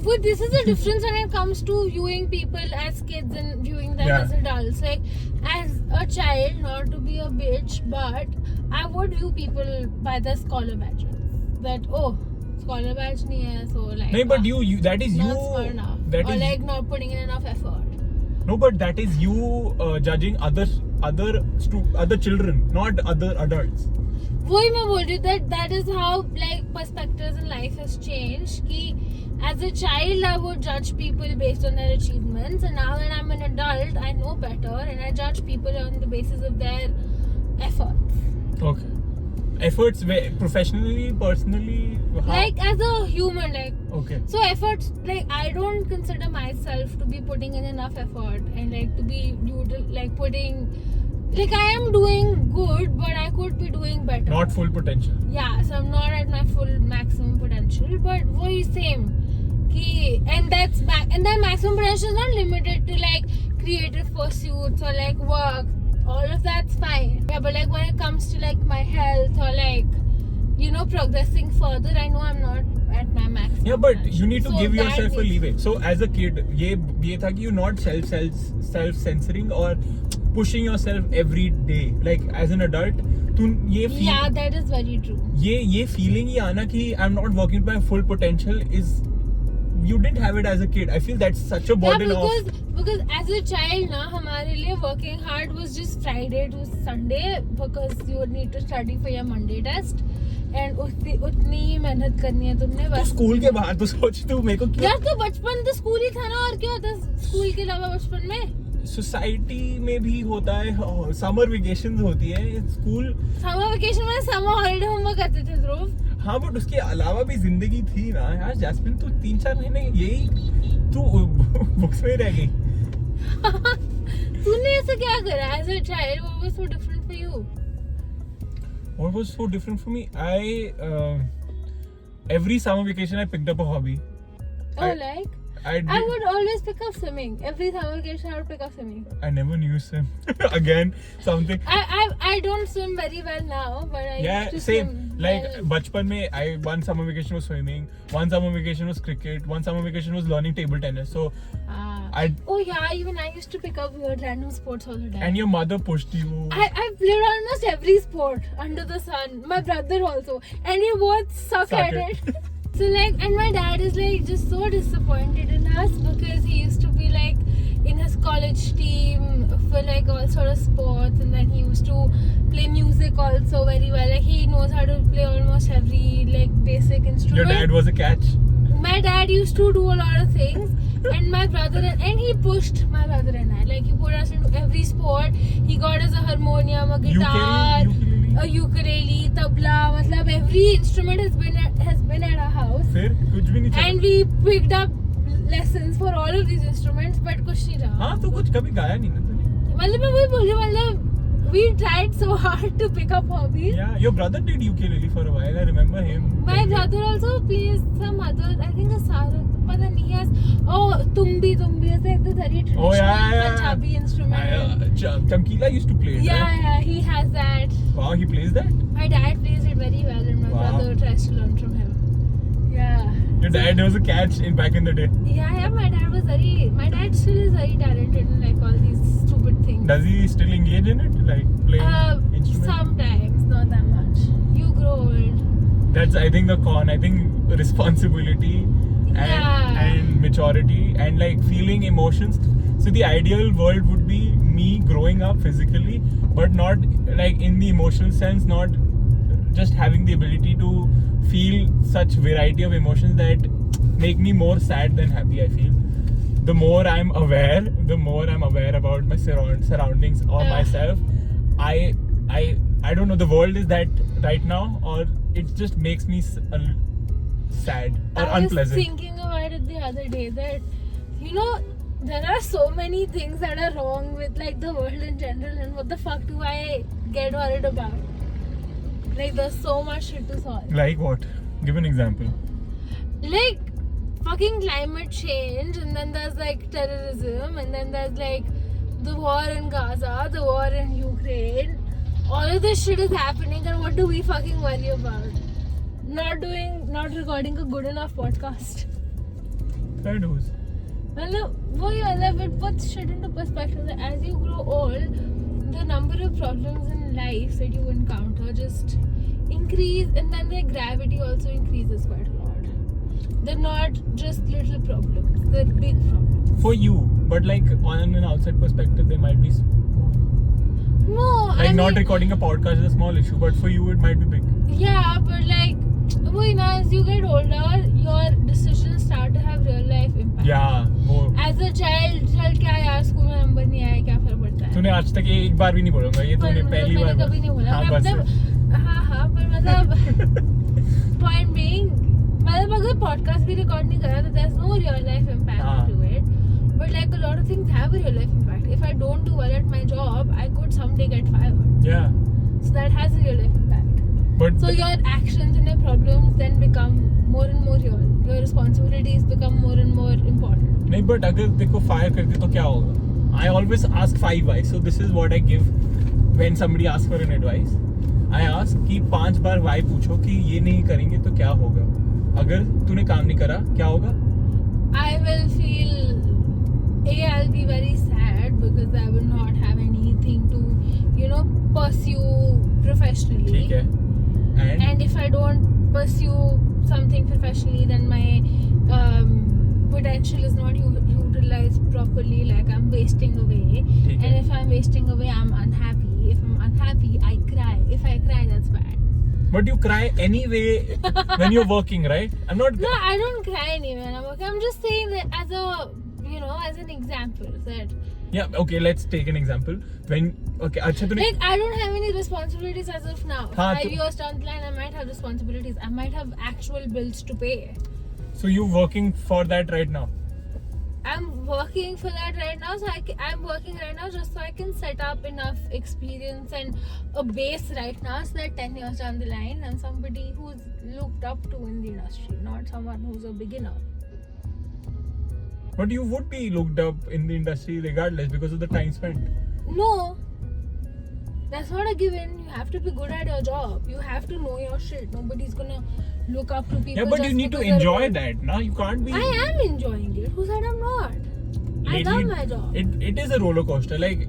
But this is the difference when it comes to viewing people as kids and viewing them as adults. Like, as a child, not to be a bitch, but I would view people by the scholar badges. That, oh, scholar badge nahi hai, so like... No, but you that is not you... smart enough. That or is, like not putting in enough effort. No, but that is you judging other children, not other adults. वही मैं बोल रही हूँ that is how like perspectives in life has changed. कि as a child I would judge people based on their achievements, and now that I'm an adult I know better and I judge people on the basis of their efforts. Okay. Efforts professionally, personally? How? Like as a human, like. Okay. So efforts, like I don't consider myself to be putting in enough effort and like to be like putting. Like I am doing good, but I could be doing better. Not full potential. Yeah, so I'm not at my full maximum potential, but वही same. And that maximum potential is not limited to like creative pursuits or like work. All of that's fine. Yeah, but like when it comes to like my health or like, you know, progressing further, I know I'm not at my maximum. Yeah, but potential. you need to So give yourself a needs- leeway. So as a kid, ये था कि you're not self-censoring or pushing yourself every day. Like as an adult, तू ये feel, Yeah, that is very true. ये feeling ही आना कि I'm not working to my full potential is, you didn't have it as a kid. I feel that's such a burden because as a child ना हमारे लिए working hard was just Friday to Sunday because you would need to study for your Monday test and उतनी ही मेहनत करनी है तुमने तो बस. स्कूल के बाहर तो सोच तू मेरे को क्या यार तो बचपन तो स्कूल ही था ना, और क्या होता स्कूल के अलावा बचपन में. सोसाइटी में भी होता है, समर वेकेशन होती है, स्कूल समर वेकेशन में समर हॉलिडे होमवर्क करते थे ध्रुव. हाँ, बट उसके अलावा भी जिंदगी थी ना यार. जैस्मिन तू 3-4 महीने यही तू बुक्स में रह गई. तूने ऐसा क्या करा as a child? What was so different for you? What was so different for me? Every summer vacation I picked up a hobby. I would always pick up swimming. Every summer vacation I would pick up swimming. I never knew swim. Again, something. I don't swim very well now, but I used to same. swim. Like well. बचपन में one summer vacation was swimming, one summer vacation was cricket, one summer vacation was learning table tennis. So even I used to pick up weird random sports all the time. And your mother pushed you. I played almost every sport under the sun. My brother also, and we both suck at it. So like, and my dad is like just so disappointed in us because he used to be like in his college team for like all sort of sports, and then he used to play music also very well. Like he knows how to play almost every like basic instrument. Your dad was a catch. My dad used to do a lot of things, and my brother and he pushed my brother and I. Like he put us into every sport. He got us a harmonium, a guitar, a ukulele, tabla. मतलब every instrument has been at our house. फिर कुछ भी नहीं. And we picked up lessons for all of these instruments, but कुछ नहीं रहा. हाँ, तो कुछ कभी गाया नहीं ना तूने. मतलब मैं वही बोल रही हूँ, मतलब we tried so hard to pick up hobbies. Yeah, your brother did ukulele for a while. I remember him. My brother also plays some other, I think a sarang, but then he has, tumbi is like the very traditional Punjabi instrument. Chamkila used to play it, right? Yeah, he has that. Wow, he plays that? My dad plays it very well, and my brother tries to learn from him. Yeah. Your dad was a catch back in the day. Yeah, my dad still is very talented in like all these stupid things. Does he still engage in it? Like playing instruments? Sometimes, not that much. You grow old. That's, I think, the con. I think responsibility and maturity and like feeling emotions. So the ideal world would be me growing up physically, but not like in the emotional sense, not just having the ability to feel such variety of emotions that make me more sad than happy. I feel the more I'm aware about my surroundings or myself, I don't know, the world is that right now, or it just makes me sad or unpleasant. I was thinking about it the other day that, you know, there are so many things that are wrong with like the world in general, and what the fuck do I get worried about? Like there's so much shit to solve. Like what? Give an example. Like fucking climate change, and then there's like terrorism, and then there's like the war in Gaza, the war in Ukraine. All of this shit is happening, then what do we fucking worry about? Not recording a good enough podcast. Fair dues. It puts shit into perspective that as you grow old, the number of problems in life that you encounter just increase, and then their gravity also increases quite a lot. They're not just little problems, they're big problems. For you, but like on an outside perspective, they might be small. No, Like I not mean, recording a podcast is a small issue, but for you it might be big. yeah, but like, as you get older, your decisions start to have real life impact. Yeah, more. As a child, चल क्या यार school में number नहीं आया, क्या फर्क पड़ता है? तूने आज तक एक बार भी नहीं बोलूंगा, ये तूने पहली बार मैंने कभी नहीं बोला। हाँ, बस हाँ, पर मतलब point being, मतलब अगर podcast भी record नहीं करा तो there's no real life impact to it. But like a lot of things have a real life impact. If I don't do well at my job, I could someday get fired. Yeah. So that has a real life impact. But So your actions and your problems then become more and more real. Your responsibilities become more and more important. नहीं, but अगर देखो fire कर दे तो क्या होगा? I always ask 5 why. So this is what I give when somebody asks for an advice. I ask कि 5 बार why पूछो कि ये नहीं करेंगे तो क्या होगा? अगर तूने काम नहीं करा क्या होगा? I will feel I'll be very sad because I will not have anything to, pursue professionally. ठीक है. And if I don't pursue something professionally, then my potential is not utilized properly. Like I'm wasting away. ठीक है. And if I'm wasting away, I'm unhappy. If I'm unhappy, I cry. If I cry, that's bad. But you cry anyway when you're working, right? I'm not. No, I don't cry anyway when I'm working. I'm just saying that as an example that. Yeah. Okay. Let's take an example. अच्छा तूने. Like I don't have any responsibilities as of now. हाँ, 5 years down the line, I might have responsibilities. I might have actual bills to pay. So you working for that right now? I'm working for that right now. So I'm working right now just so I can set up enough experience and a base right now so that 10 years down the line, I'm somebody who's looked up to in the industry, not someone who's a beginner. But you would be looked up in the industry regardless because of the time spent. No, that's not a given. You have to be good at your job. You have to know your shit. Nobody's gonna look up to people. Yeah, but you need to enjoy that. Now you can't be. I am enjoying it. Who said I'm not? I love my job. It is a roller coaster. Like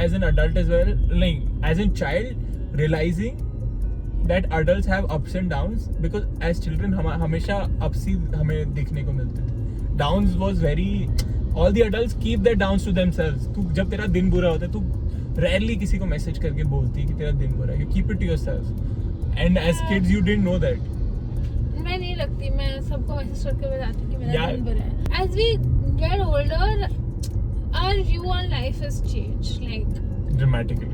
as an adult as well. Like as a child, realizing that adults have ups and downs because as children हमेशा ups ही हमें देखने को मिलते हैं. Downs was very. All the adults keep their downs to themselves. तू जब तेरा दिन बुरा होता है तू rarely किसी को मैसेज करके बोलती है कि तेरा दिन बुरा है. You keep it to yourself. And as kids you didn't know that. मैं नहीं लगती. मैं सबको मैसेज करके बताती हूँ कि मेरा दिन बुरा है. As we get older, our view on life has changed, like dramatically.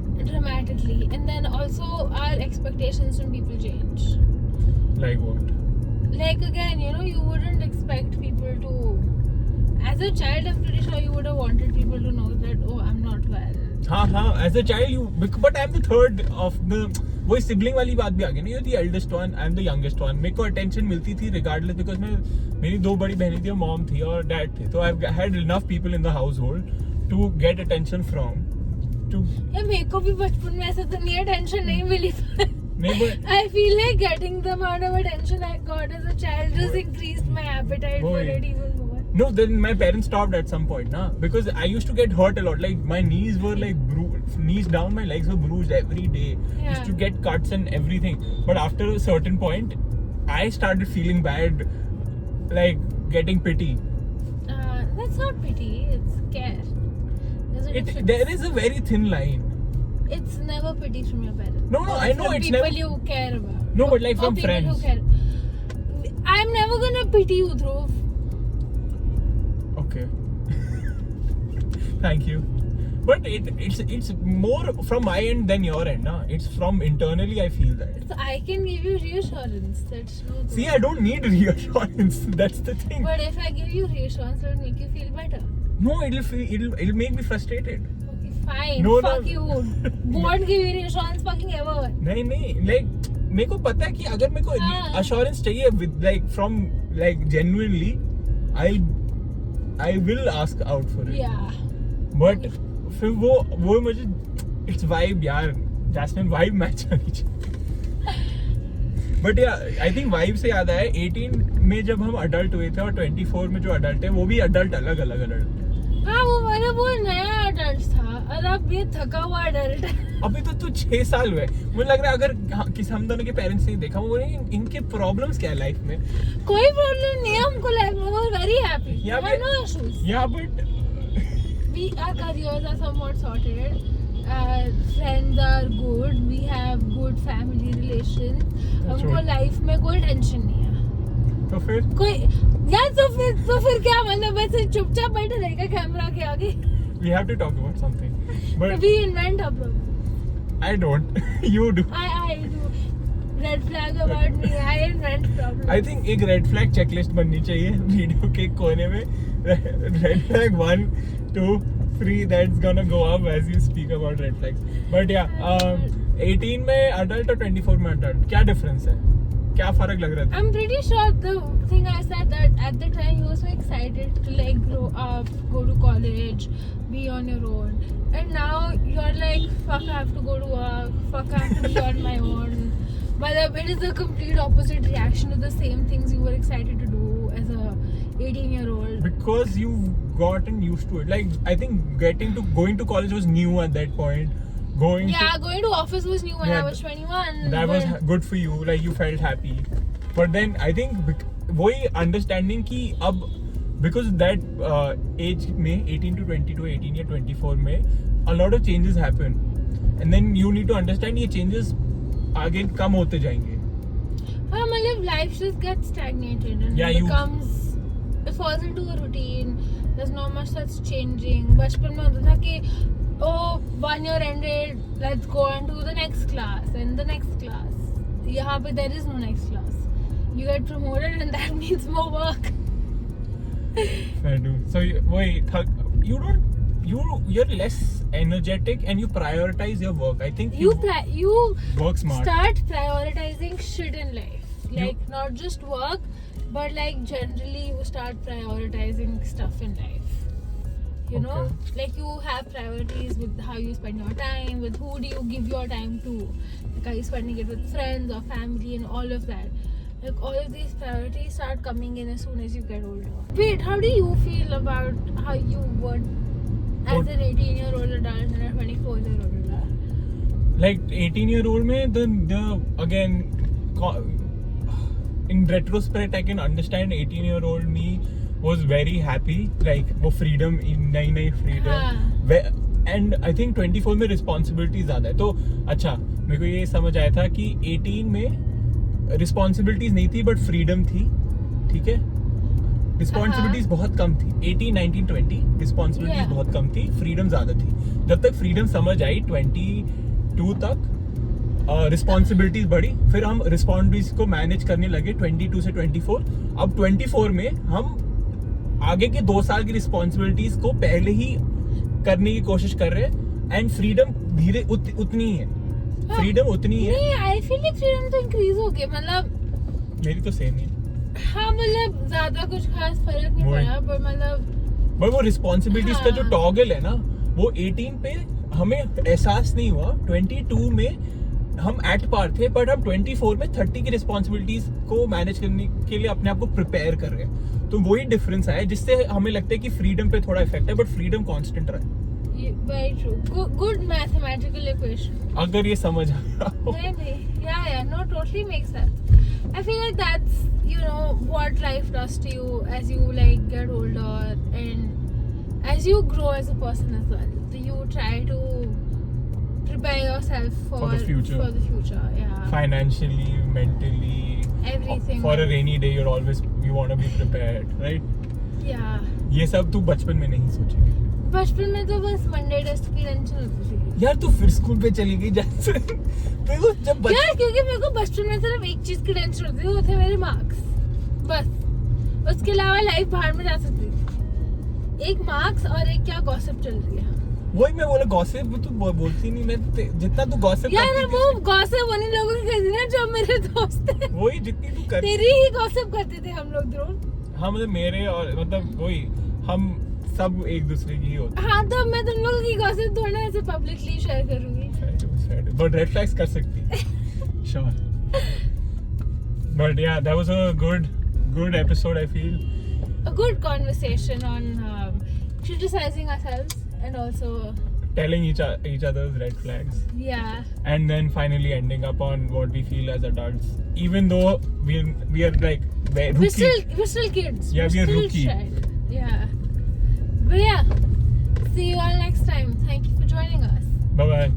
And then also our expectations from people change. Like what? Like again, you wouldn't expect people to. As a child, I'm pretty sure you would have wanted people to know that, oh, I'm not well. हाँ. As a child, but I'm the third of the. वही sibling वाली बात भी आ गई ना. You're the eldest one, I'm the youngest one. मेरे को attention मिलती थी regardless because मेरी 2 बड़ी बहनें थी और mom थी और dad थे. So I've had enough people in the household to get attention from. यार मेरे को भी बचपन में ऐसा तो नहीं attention नहीं मिली. I feel like getting the amount of attention I got as a child just increased my appetite for it even more. No, then my parents stopped at some point, na? Because I used to get hurt a lot. Like my knees were like bruised, knees down, my legs were bruised every day. Yeah. Used to get cuts and everything. But after a certain point, I started feeling bad, like getting pity. That's not pity, it's care. There is a very thin line. It's never pity from your parents. No, I know it's people never. you care about. No, but like or from people friends. Who care. I'm never gonna pity you, Dhruv. Okay. Thank you. But it's more from my end than your end, na? It's from internally I feel that. So I can give you reassurance. That's true. See, I don't need reassurance. That's the thing. But if I give you reassurance, it'll make you feel better. No, it'll make me frustrated. Okay, fine. No, fuck you. Won't give you reassurance fucking ever. नहीं like मेरे को पता है कि अगर मेरे को assurance चाहिए with like from like genuinely, I will ask out for it. Yeah. But फिर वो मुझे it's vibe यार. जैस्मिन वाइब मैच होनी चाहिए. बट या आई थिंक वाइब से याद आया 18 में जब हम अडल्ट हुए थे और 24 में जो अडल्ट है वो भी अडल्ट अलग अडल्ट. हाँ वो नया अडल्ट था और अब ये थका हुआ अडल्ट है. अभी तो 6 साल हुए. मुझे लग रहा है अगर किसी हम दोनों के पेरेंट्स ने देखा वो बोलेंगे इनके प्रॉब्लम्स क्या है लाइफ में. कोई प्रॉब्लम नहीं है हमको लाइफ में. We very happy. We have no issues. Yeah but we our careers are somewhat sorted. Friends are good. We have good family relations. हमको लाइफ में कोई टेंशन नहीं है. तो फिर कोई यार तो फिर क्या मतलब वैसे चुपचाप बैठे रहेगा कैमरा के आगे. we have to talk about something but we invent a problem. I don't. You do. I do. Red flag about me. I invent problems. I think एक red flag checklist बननी चाहिए वीडियो के कोने में. Red flag 1, 2, 3 that's gonna go up as you speak about red flags. But yeah, 18 में adult और 24 में adult क्या difference है? क्या फर्क लग रहा था? I'm pretty sure the thing I said that at the time you were so excited to like grow up, go to college, be on your own, and now you're like fuck I have to go to work, fuck I have to be on my own. But it is the complete opposite reaction to the same things you were excited to do as a 18-year-old. Because you've gotten used to it. Like I think going to college was new at that point. Going to office was new when I was 21. That was good for you. Like you felt happy. But then I think वही understanding कि अब because that age में 18 to 22, 18 या 24 में a lot of changes happen. And then you need to understand ये changes आगे कम होते जाएंगे. हाँ मतलब life just gets stagnated and it falls into a routine. There's not much that's changing. बचपन में होता था कि oh 1 year ended, let's go on to the next class and the next class. यहाँ पे there is no next class. You get promoted and that means more work. I do. So you're less energetic and you prioritize your work. I think you work smart. Start prioritizing shit in life. Like not just work, but like generally you start prioritizing stuff in life. You know, like you have priorities with how you spend your time, with who do you give your time to. Like are you spending it with friends or family and all of that. Like all of these priorities start coming in as soon as you get older. Wait, how do you feel about how you were as an 18-year-old adult and a 24-year-old adult? Like 18-year-old में the again in retrospect I can understand 18-year-old me was very happy. Like वो freedom नई freedom. And I think 24 में responsibility ज़्यादा है. तो अच्छा मेरे को ये समझ आया था कि 18 में रिस्पॉन्सिबिलिटीज नहीं थी बट फ्रीडम थी. ठीक है, रिस्पॉन्सिबिलिटीज बहुत कम थी. 18, 19, 20 रिस्पॉन्सिबिलिटीज बहुत कम थी, फ्रीडम ज्यादा थी. जब तक फ्रीडम समझ आई 22 तक रिस्पॉन्सिबिलिटीज बढ़ी. फिर हम रिस्पॉन्सिबिलिटीज को मैनेज करने लगे 22 से 24. अब 24 में हम आगे के 2 साल की रिस्पॉन्सिबिलिटीज को पहले ही करने की कोशिश कर रहे हैं. एंड फ्रीडम धीरे उतनी ही है. फ्रीडम उतनी है. नहीं, आई फील लाइक फ्रीडम तो इंक्रीज हो गया. मतलब मेरी तो सेम ही. हाँ मतलब ज्यादा कुछ खास फर्क नहीं पड़ा पर मतलब वो रिस्पॉन्सिबिलिटीज का जो टॉगल है ना वो 18 पे हमें एहसास नहीं हुआ. 22 में हम एट पार थे बट हम 24 में 30 की रिस्पॉन्सिबिलिटीज को मैनेज करने के लिए अपने आप को प्रिपेयर कर रहे हैं. तो वही डिफरेंस है जिससे हमें लगता है कि फ्रीडम पे थोड़ा इफेक्ट है बट फ्रीडम कांस्टेंट रहा है. Very true. Good mathematical equation. अगर ये समझ आया. Maybe. Yeah. No, totally makes sense. I feel like that's, you know, what life does to you as you like get older and as you grow as a person as well. So you try to prepare yourself for the future. Yeah. Financially, mentally. Everything. For a rainy day, you want to be prepared, right? Yeah. ये सब तू बचपन में नहीं सोचेगी. बचपन में तो बस मंडे टेस्ट की टेंशन होती थी. यार तू फिर स्कूल पे चली गई जैसे यार क्योंकि मेरे को बचपन में सिर्फ एक चीज की टेंशन होती थी, वो थे मेरे मार्क्स. बस उसके अलावा लाइफ बाहर में जा सकती थी. एक मार्क्स और एक क्या गॉसिप चल रही है. वही मैं बोला गॉसिप तू बोलती नहीं. मैं जितना तू गॉसिप यार वो गॉसिप उन्हीं लोगों की करती ना जो मेरे दोस्त हैं. वही जितनी तू कर तेरी ही गॉसिप करते थे हम लोग ध्रुव. हाँ मतलब मेरे और मतलब वही हम सब एक दूसरे की होती. हाँ तो मैं तुम लोगों की गॉसिप थोड़ा ऐसे पब्लिकली शेयर करूंगी. said. But red flags kar sakti. Sure. But yeah, that was a good episode, I feel. A good conversation on criticizing ourselves and also Telling each other's red flags. yeah. And then finally ending up on what we feel as adults. Even though we are like rookie. We're still kids. Yeah, we are still rookie. shy. Yeah. But yeah. See you all next time. Thank you for joining us. Bye bye.